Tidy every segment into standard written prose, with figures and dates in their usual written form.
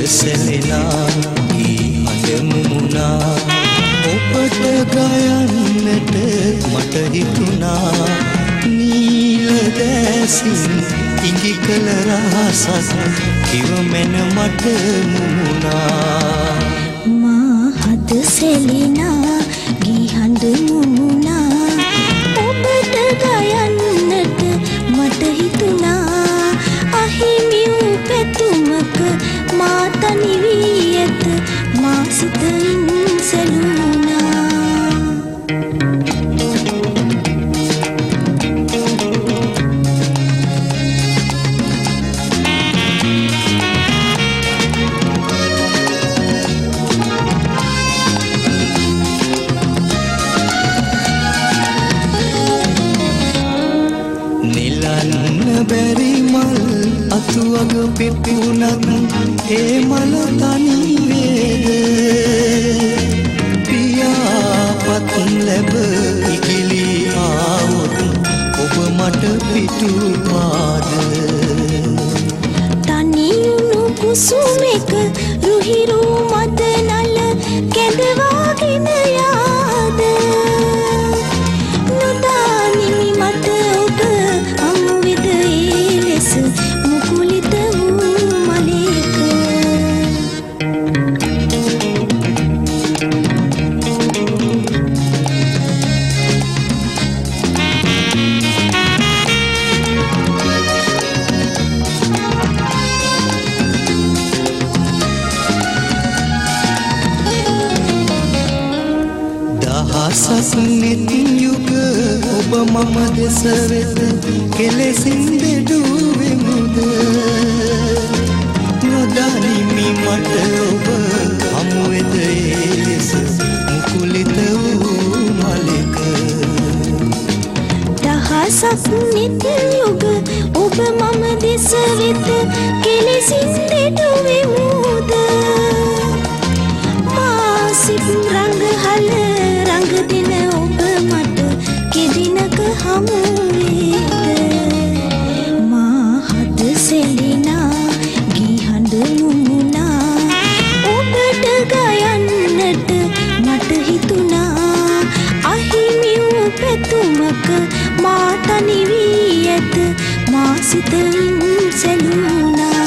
සැලෙනා ඊ හඬ මුමුණා ඔබට ගයන්නට මට හිතුණා නීල දැසින් ඉඟි කළ රහසක් කිව මෙන මට මුමුණා මා හද සැලෙනා ගී හඬ මුමුණා ඔබට ගයන්නට මට හිතුණා අහිමි වූ පැතුමක මා තනි වී ඇත මා සිතින් සැලුණා නිලන්න බැරි මල් අතුවග පිපුණත් ඒ මල තනි වේද පියාපත් ලැබ ඉකිලි ආවොත් ඔබ මට පිටුපාද තනියුණු කුසුමෙක රුහිරු මත නල කැඳවාගෙන යාද නොදානිමි මට ඔබ අමුවිද ඒ ලෙස මුකුලිත වූ මලේක දහසක් නෙතින් යුග ඔබ මම දෙස වෙත කෙලෙසින් දෙඩුවෙමුද නොදනිමි මට ඔබ හමුවෙද ඒ ලෙස මුකුලිත වූ මලෙක දහසක් නෙතින් යුග ඔබ මම දෙස වෙත කෙලෙසින් දෙඩුවෙමුද මා සිත් රංගහල රංග දෙන ඔබ මට කෙදිනක හමු වේද මා හද සැලෙනා ගී හඬ මුමුණා ඔබට ගයන්නට මට හිතුණා අහිමි වූ පැතුමක මා තනි වී ඇත මා සිතින් සැලුණා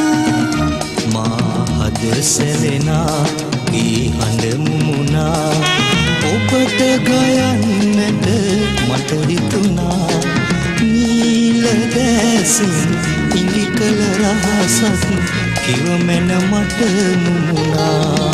මා හද සැලෙනා ඊ හඬ මුමුණා ඔබට ගයන්නට මට හිතුණා නීල දැසින් ඉඟි කළ රහසක් කිව මෙන මට මුමුණා